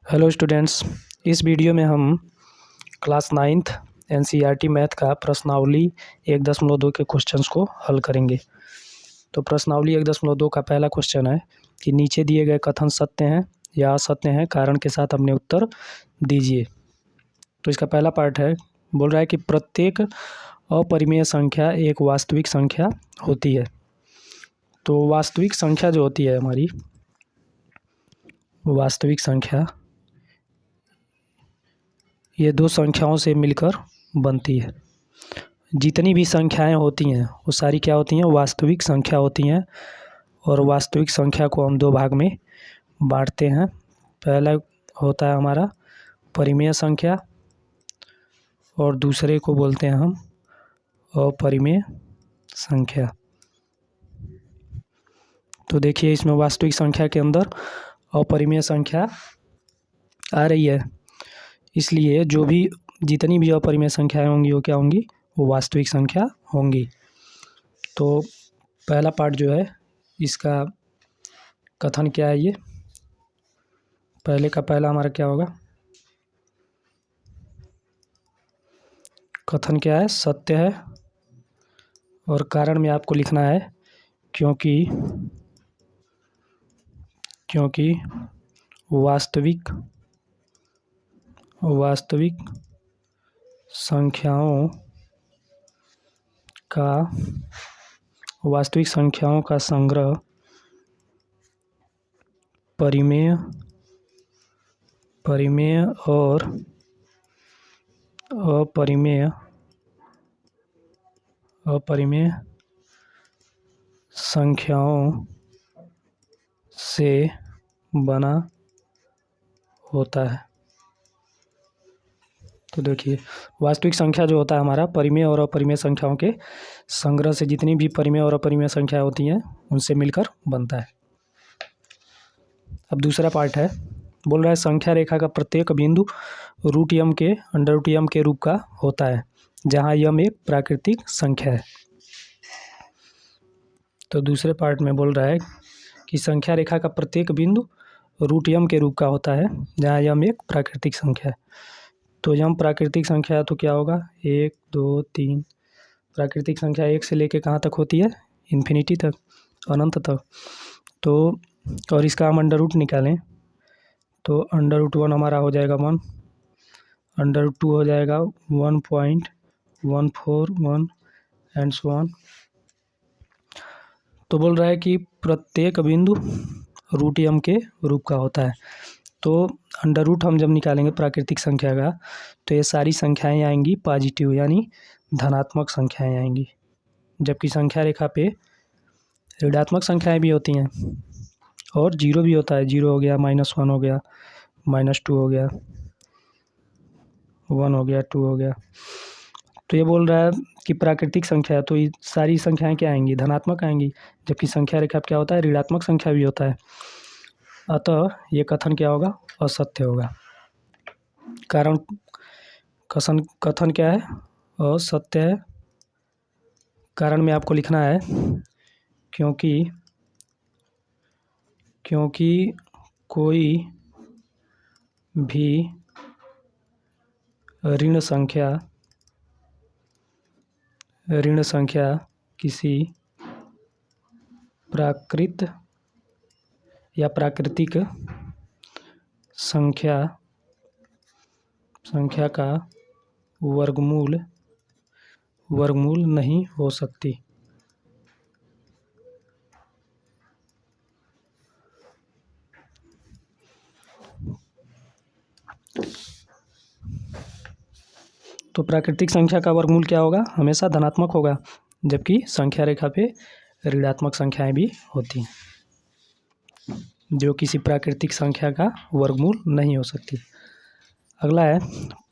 Hello students, इस video में हम क्लास 9th एनसीईआरटी मैथ का प्रश्नावली 1.2 के क्वेश्चंस को हल करेंगे। तो प्रश्नावली 1.2 का पहला क्वेश्चन है कि नीचे दिए गए कथन सत्य हैं या असत्य हैं, कारण के साथ अपने उत्तर दीजिए। तो इसका पहला पार्ट है, बोल रहा है कि प्रत्येक अपरिमेय संख्या एक वास्तविक संख्या होती है। तो वास्तविक संख्या जो होती है हमारी वास्तविक संख्या, ये दो संख्याओं से मिलकर बनती है। जितनी भी संख्याएं होती हैं वो सारी क्या होती हैं? वास्तविक संख्या होती हैं। और वास्तविक संख्या को हम दो भाग में बांटते हैं। पहला होता है हमारा परिमेय संख्या और दूसरे को बोलते हैं हम अपरिमेय संख्या। तो देखिए, इसमें वास्तविक संख्या के अंदर अपरिमेय संख्या आ रही है, इसलिए जितनी भी अपरिमेय संख्याएं होंगी वो क्या होंगी? वो वास्तविक संख्या होंगी। तो पहला पार्ट जो है इसका कथन क्या है? ये पहला हमारा क्या होगा? कथन क्या है? सत्य है। और कारण में आपको लिखना है क्योंकि वास्तविक संख्याओं का संग्रह परिमेय और अपरिमेय संख्याओं से बना होता है। तो देखिए, वास्तविक संख्या जो होता है हमारा परिमेय और अपरिमेय संख्याओं के संग्रह से, जितनी भी परिमेय और अपरिमेय संख्या होती हैं उनसे मिलकर बनता है। अब दूसरा पार्ट है, बोल रहा है संख्या रेखा का प्रत्येक बिंदु √m के √m के रूप का होता है, जहां m एक प्राकृतिक संख्या है। तो दूसरे पार्ट में बोल रहा है कि संख्या रेखा का प्रत्येक बिंदु √m के रूप का होता है, जहाँ m एक प्राकृतिक संख्या है। तो m प्राकृतिक संख्या है तो क्या होगा? 1 2 3। प्राकृतिक संख्या 1 से लेके कहाँ तक होती है? इन्फिनिटी तक, अनंत तक। तो और इसका हम अंडर रूट निकालें तो √1 हमारा हो जाएगा 1, √2 हो जाएगा 1.141 एंड सो ऑन। तो बोल रहा है कि प्रत्येक बिंदु √m के रूप का होता है। तो अंडर रूट हम जब निकालेंगे प्राकृतिक संख्या का, तो ये सारी संख्याएं आएंगी पॉजिटिव, यानी धनात्मक संख्याएं आएंगी। जबकि संख्या रेखा पे ऋणात्मक संख्याएं भी होती हैं और जीरो भी होता है। 0 हो गया, -1 हो गया, -2 हो गया, 1 हो गया, 2 हो गया। तो ये बोल रहा है कि प्राकृतिक संख्या है तो ये सारी संख्याएं क्या आएंगी? धनात्मक आएंगी। जबकि संख्या रेखा क्या होता है? ऋणात्मक संख्या भी होता है। अतः ये कथन क्या होगा? असत्य होगा। कारण कथन क्या है? असत्य है। कारण में आपको लिखना है क्योंकि कोई भी ऋण संख्या किसी प्राकृतिक संख्या का वर्गमूल नहीं हो सकती। तो प्राकृतिक संख्या का वर्गमूल क्या होगा? हमेशा धनात्मक होगा, जबकि संख्या रेखा पे ऋणात्मक संख्याएं भी होती हैं जो किसी प्राकृतिक संख्या का वर्गमूल नहीं हो सकती। अगला है,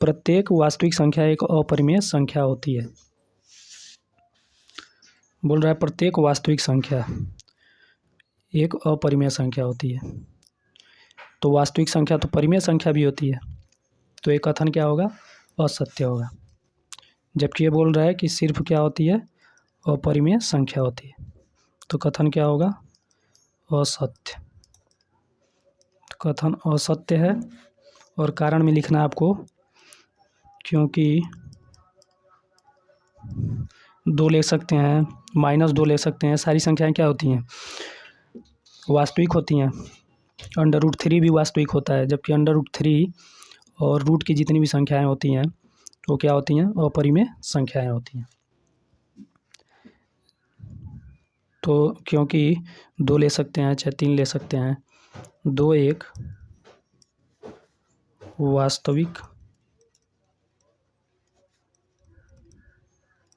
प्रत्येक वास्तविक संख्या एक अपरिमेय संख्या होती है। बोल रहा है प्रत्येक वास्तविक संख्या एक अपरिमेय संख्या होती है। तो वास्तविक संख्या तो परिमेय संख्या भी होती है, तो ये कथन क्या होगा? असत्य होगा। जबकि ये बोल रहा है कि सिर्फ क्या होती है? अपरिमेय संख्या होती है। तो कथन क्या होगा? असत्य। कथन असत्य है। और कारण में लिखना है आपको, क्योंकि 2 ले सकते हैं, -2 ले सकते हैं। सारी संख्याएं क्या होती हैं? वास्तविक होती हैं। √3 भी वास्तविक होता है, जबकि √3 और रूट की जितनी भी संख्याएं होती हैं वो क्या होती हैं? अपरिमेय संख्याएं होती हैं। तो क्योंकि 2 ले सकते हैं चाहे 3 ले सकते हैं, 2 एक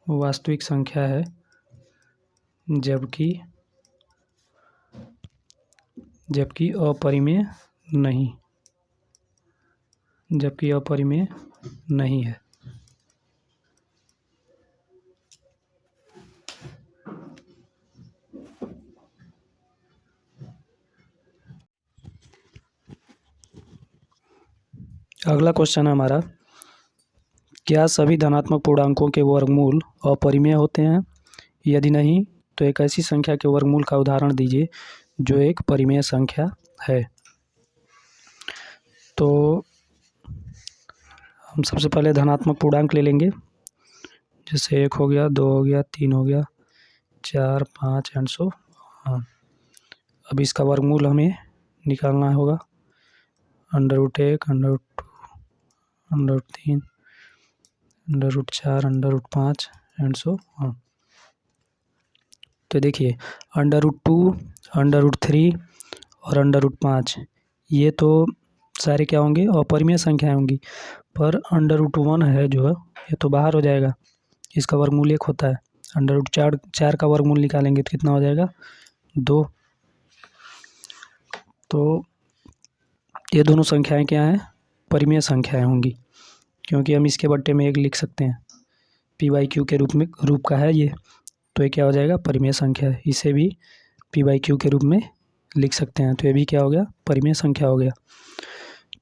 वास्तविक संख्या है, जबकि अपरिमेय नहीं है। अगला क्वेश्चन है हमारा, क्या सभी धनात्मक पूर्णांकों के वर्गमूल अपरिमेय होते हैं? यदि नहीं तो एक ऐसी संख्या के वर्गमूल का उदाहरण दीजिए जो एक परिमेय संख्या है। तो हम सबसे पहले धनात्मक पूर्णांक ले लेंगे, जैसे 1 हो गया, 2 हो गया, 3 हो गया, 4, 5 एंड सो हाँ। अब इसका वर्गमूल हमें निकालना होगा। √1, √2, √3, √4, √5 एंड सो हाँ। तो देखिए √2, √3 और √5 ये तो सारे क्या होंगे? अपरिमेय संख्याएं होंगी। पर √1 है जो है ये तो बाहर हो जाएगा, इसका वर्गमूल 1 होता है। √4 का वर्गमूल निकालेंगे तो कितना हो जाएगा? 2। तो ये दोनों संख्याएं क्या हैं? परिमेय संख्याएं होंगी, क्योंकि हम इसके बट्टे में 1 लिख सकते हैं। p/q के रूप का है ये, तो ये क्या हो जाएगा? परिमेय संख्या है। इसे भी p/q के रूप में लिख सकते हैं, तो ये भी क्या हो गया? परिमेय संख्या हो गया।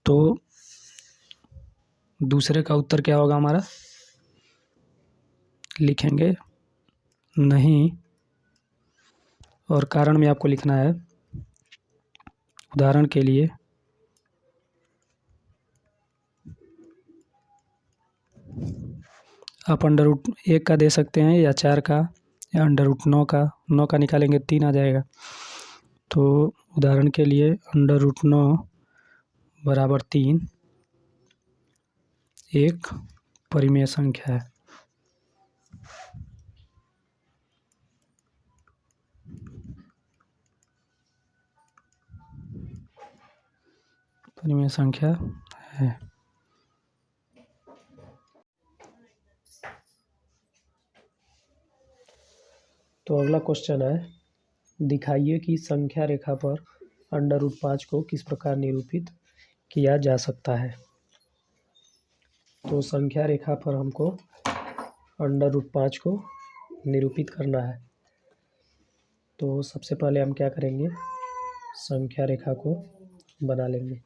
तो दूसरे का उत्तर क्या होगा हमारा? लिखेंगे नहीं, और कारण में आपको लिखना है। उदाहरण के लिए आप √1 का दे सकते हैं, या 4 का, या √9 का। 9 का निकालेंगे 3 आ जाएगा। तो उदाहरण के लिए √9 बराबर 3 एक परिमेय संख्या है। परिमेय संख्या है। तो अगला क्वेश्चन है, दिखाइए कि संख्या रेखा पर √5 को किस प्रकार निरूपित किया जा सकता है। तो संख्या रेखा पर हमको √5 को निरूपित करना है। तो सबसे पहले हम क्या करेंगे? संख्या रेखा को बना लेंगे।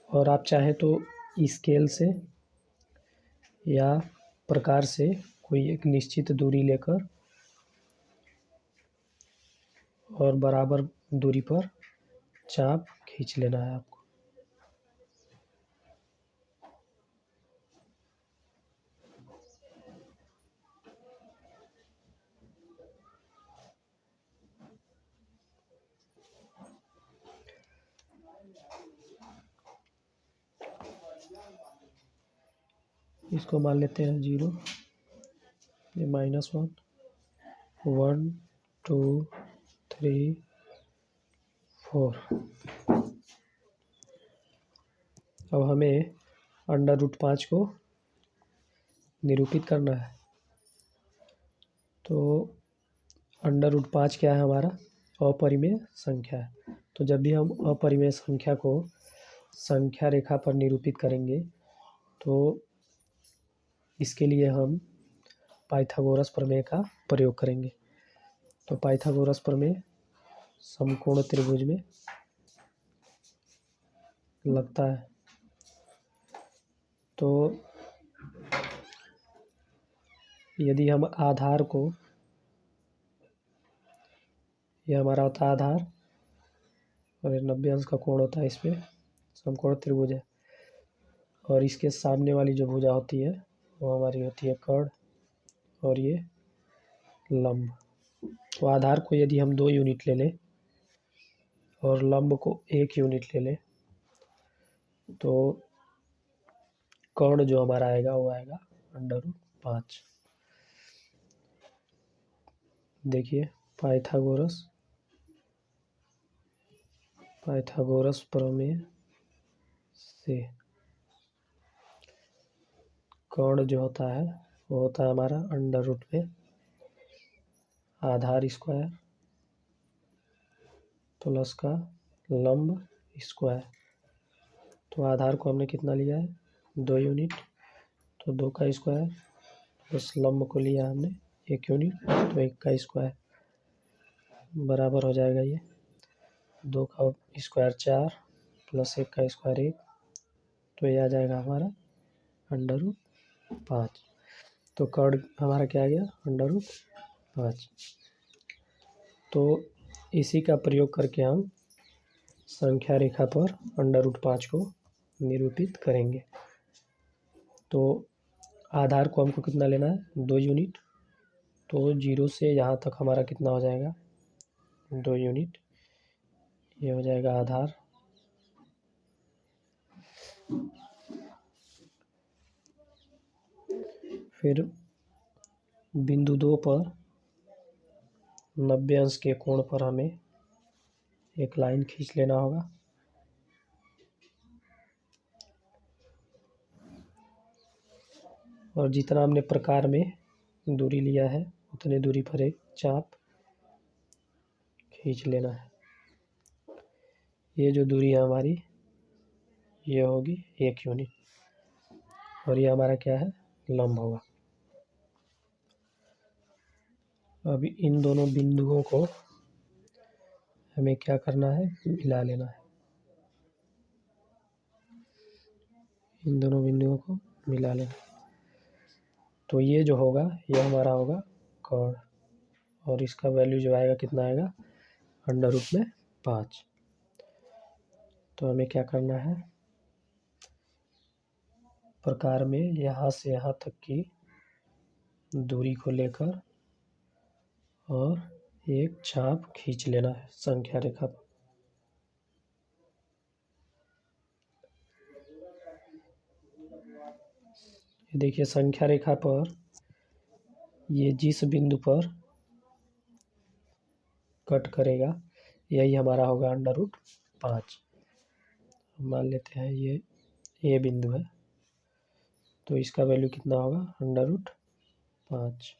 और आप चाहे तो स्केल से या प्रकार से कोई एक निश्चित दूरी लेकर और बराबर दूरी पर चाप खींच लेना है आपको। इसको मान लेते हैं 0, ये -1, 1, 2, 3, 4। अब हमें √5 को निरूपित करना है। तो √5 क्या है हमारा? अपरिमेय संख्या है। तो जब भी हम अपरिमेय संख्या को संख्या रेखा पर निरूपित करेंगे तो इसके लिए हम पाइथागोरस प्रमेय का प्रयोग करेंगे। तो पाइथागोरस प्रमेय समकोण त्रिभुज में लगता है। तो यदि हम आधार को, यह हमारा होता है आधार और 90 अंश का कोण होता है इस पर, समकोण त्रिभुज है, और इसके सामने वाली जो भुजा होती है वो हमारी होती है कर्ण, और ये लंब। तो आधार को यदि हम 2 यूनिट ले लें और लंब को 1 यूनिट ले लें तो कर्ण जो हमारा आएगा वो आएगा √5। देखिए पाइथागोरस प्रमेय से कर्ण जो होता है वो होता है हमारा √ में आधार स्क्वायर प्लस का लंब स्क्वायर। तो आधार को हमने कितना लिया है 2 यूनिट, तो 2 का स्क्वायर प्लस लंब को लिया हमने 1 यूनिट, तो 1 का स्क्वायर बराबर हो जाएगा ये 2 का स्क्वायर 4 प्लस 1 का स्क्वायर 1, तो ये आ जाएगा हमारा √5। तो कर्ण हमारा क्या आ गया √5। तो इसी का प्रयोग करके हम संख्या रेखा पर √5 को निरूपित करेंगे। तो आधार को हमको कितना लेना है 2 यूनिट, तो 0 से यहाँ तक हमारा कितना हो जाएगा 2 यूनिट, ये हो जाएगा आधार। फिर बिंदु 2 पर 90 अंश के कोण पर हमें एक लाइन खींच लेना होगा। और जितना हमने प्रकार में दूरी लिया है उतने दूरी पर एक चाप खींच लेना है। ये जो दूरी है हमारी ये होगी 1 यूनिट, और ये हमारा क्या है लंब होगा। अब इन दोनों बिंदुओं को हमें क्या करना है मिला लेना है, इन दोनों बिंदुओं को मिला लेना। तो ये जो होगा ये हमारा होगा कर्ण, और इसका वैल्यू जो आएगा कितना आएगा √5। तो हमें क्या करना है प्रकार में यहाँ से यहाँ तक की दूरी को लेकर और एक चाप खींच लेना है संख्या रेखा पर। ये देखिए संख्या रेखा पर ये जिस बिंदु पर कट करेगा यही हमारा होगा √5। मान लेते हैं ये बिंदु है, तो इसका वैल्यू कितना होगा √5।